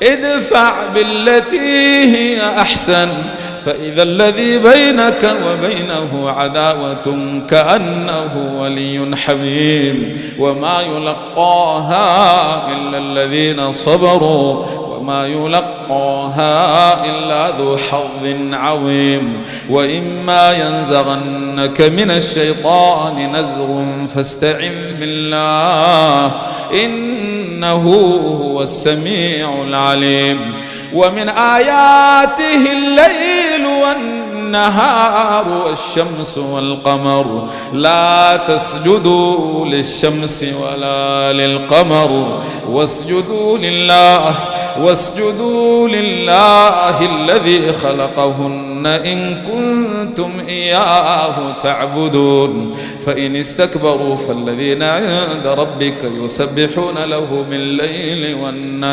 ادفع بالتي هي أحسن فإذا الذي بينك وبينه عداوة كأنه ولي حميم وما يلقاها إلا الذين صبروا وما يلقاها إلا ذو حظ عظيم وإما ينزغنك من الشيطان نزغ فاستعذ بالله إنه هو السميع العليم ومن آياته الليل والنهار والشمس والقمر لا تسجدوا للشمس ولا للقمر واسجدوا لله الذي خلقهن إن كنتم إياه تعبدون فإن استكبروا فالذين عند ربك يسبحون له بالليل والنهار